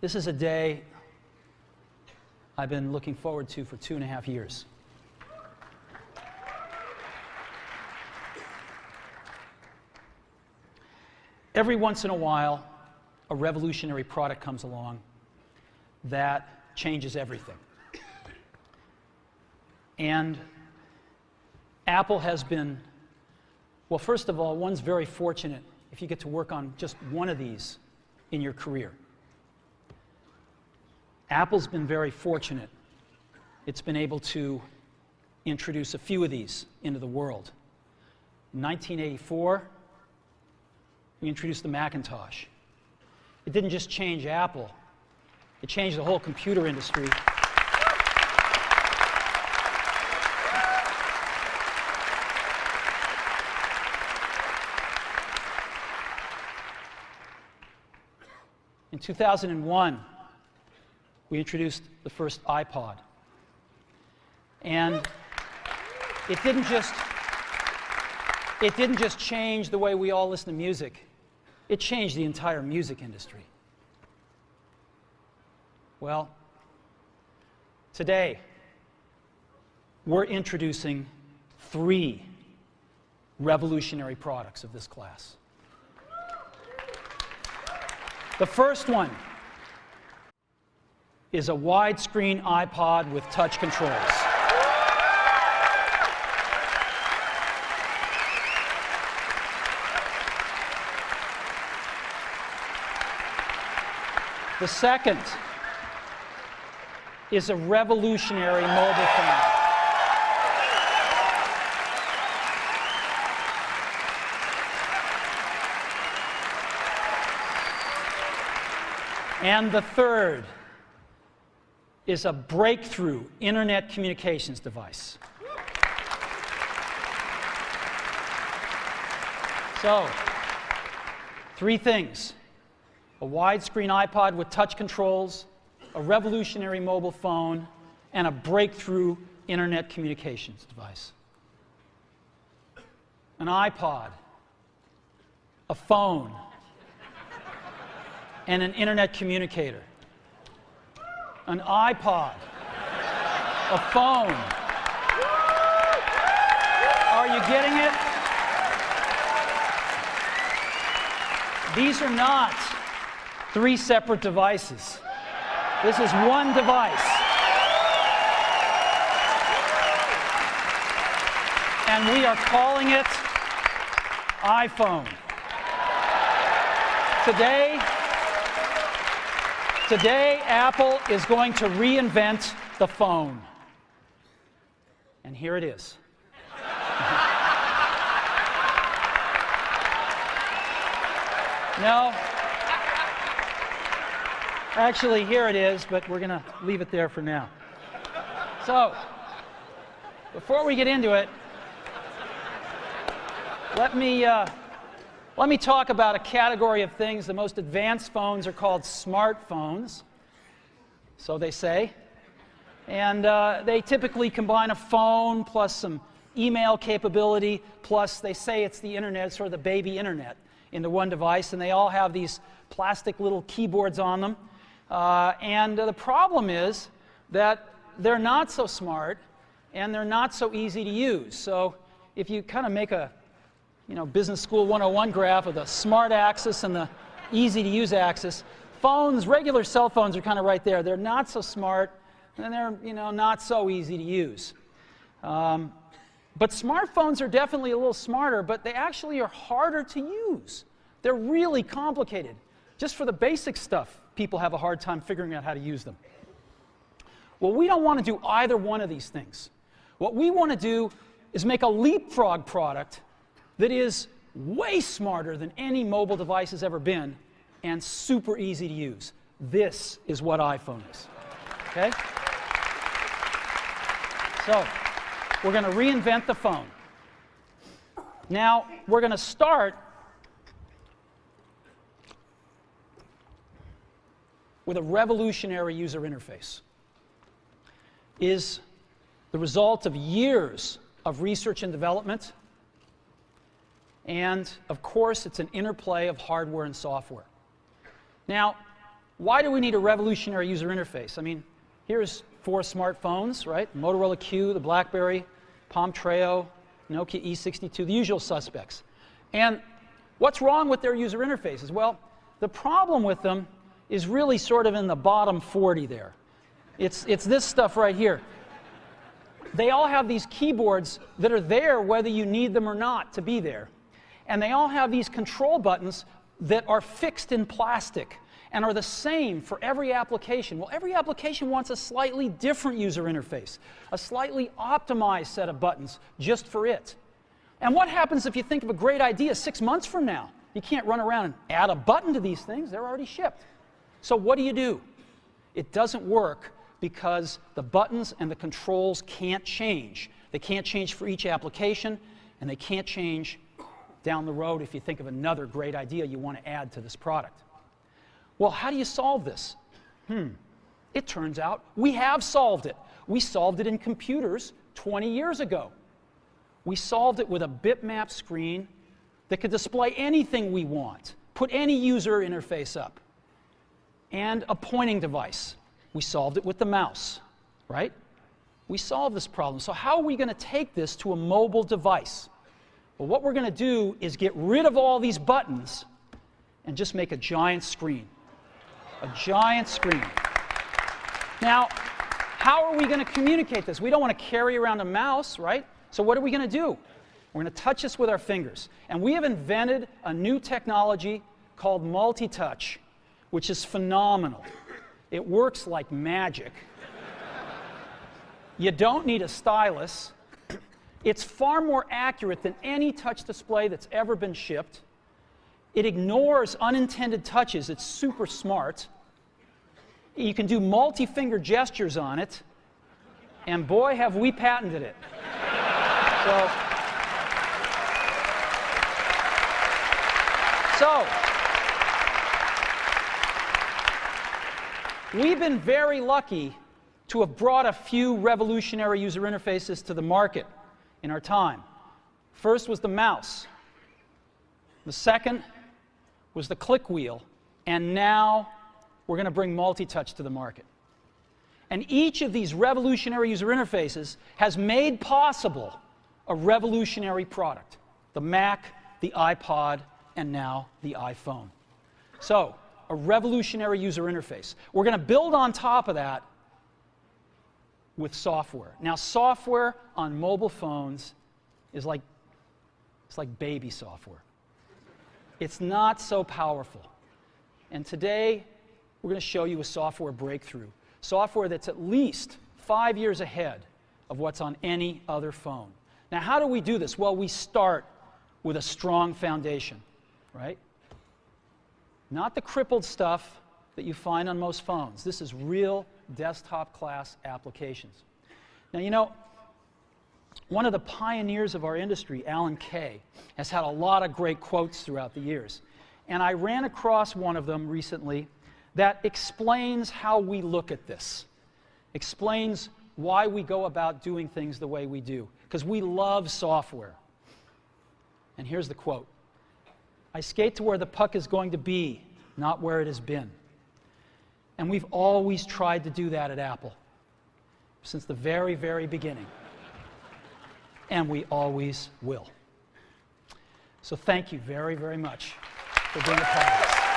This is a day I've been looking forward to for 2.5 years. Every once in a while, a revolutionary product comes along that changes everything. And Apple has been, well, first of all, one's very fortunate if you get to work on just one of these in your career. Apple's been very fortunate. It's been able to introduce a few of these into the world. In 1984, we introduced the Macintosh. It didn't just change Apple, it changed the whole computer industry. In 2001, we introduced the first iPod. And it didn't just change the way we all listen to music. It changed the entire music industry. Well, today, we're introducing 3 revolutionary products of this class. The first one is a widescreen iPod with touch controls. The second is a revolutionary mobile phone. And the third is a breakthrough internet communications device. So, 3 things: a widescreen iPod with touch controls, a revolutionary mobile phone, and a breakthrough internet communications device. An iPod, a phone, and an internet communicator. An iPod, a phone. Are you getting it? These are not 3 separate devices. This is one device. And we are calling it iPhone. Today, Apple is going to reinvent the phone. And here it is. No. Actually, here it is, but we're going to leave it there for now. So, before we get into it, let me talk about a category of things. The most advanced phones are called smartphones, so they say. And they typically combine a phone plus some email capability, plus they say it's the internet, sort of the baby internet, into one device. And they all have these plastic little keyboards on them. And the problem is that they're not so smart and they're not so easy to use. So if you kind of make a Business School 101 graph of the smart axis and the easy to use axis, phones, regular cell phones are kind of right there. They're not so smart and they're not so easy to use. But smartphones are definitely a little smarter, but they actually are harder to use. They're really complicated. Just for the basic stuff, people have a hard time figuring out how to use them. Well, we don't want to do either one of these things. What we want to do is make a leapfrog product that is way smarter than any mobile device has ever been and super easy to use. This is what iPhone is. Okay? So, we're going to reinvent the phone. Now, we're going to start with a revolutionary user interface. Is the result of years of research and development. And, of course, it's an interplay of hardware and software. Now, why do we need a revolutionary user interface? I mean, here's 4 smartphones, right? Motorola Q, the BlackBerry, Palm Treo, Nokia E62, the usual suspects. And what's wrong with their user interfaces? Well, the problem with them is really sort of in the bottom 40 there. It's this stuff right here. They all have these keyboards that are there whether you need them or not to be there. And they all have these control buttons that are fixed in plastic and are the same for every application. Well, every application wants a slightly different user interface, a slightly optimized set of buttons just for it. And what happens if you think of a great idea 6 months from now? You can't run around and add a button to these things. They're already shipped. So what do? It doesn't work because the buttons and the controls can't change. They can't change for each application, and they can't change down the road if you think of another great idea you want to add to this product. Well, how do you solve this? It turns out we have solved it. We solved it in computers 20 years ago. We solved it with a bitmap screen that could display anything we want, put any user interface up, and a pointing device. We solved it with the mouse, right? We solved this problem. So how are we going to take this to a mobile device? Well, what we're going to do is get rid of all these buttons and just make a giant screen. A giant screen. Now, how are we going to communicate this? We don't want to carry around a mouse, right? So what are we going to do? We're going to touch this with our fingers. And we have invented a new technology called multi-touch, which is phenomenal. It works like magic. You don't need a stylus. It's far more accurate than any touch display that's ever been shipped. It ignores unintended touches. It's super smart. You can do multi-finger gestures on it. And boy, have we patented it. So, we've been very lucky to have brought a few revolutionary user interfaces to the market in our time. First was the mouse. The second was the click wheel. And now we're going to bring multi-touch to the market. And each of these revolutionary user interfaces has made possible a revolutionary product. The Mac, the iPod, and now the iPhone. So, a revolutionary user interface. We're going to build on top of that with software. Now, software on mobile phones is like baby software. It's not so powerful. And today, we're going to show you a software breakthrough. Software that's at least 5 years ahead of what's on any other phone. Now, how do we do this? Well, we start with a strong foundation, right? Not the crippled stuff that you find on most phones. This is real desktop-class applications. Now, you know, one of the pioneers of our industry, Alan Kay, has had a lot of great quotes throughout the years. And I ran across one of them recently that explains how we look at this, explains why we go about doing things the way we do, because we love software. And here's the quote: "I skate to where the puck is going to be, not where it has been." And we've always tried to do that at Apple, since the very, very beginning. And we always will. So thank you very, very much for being a part of this.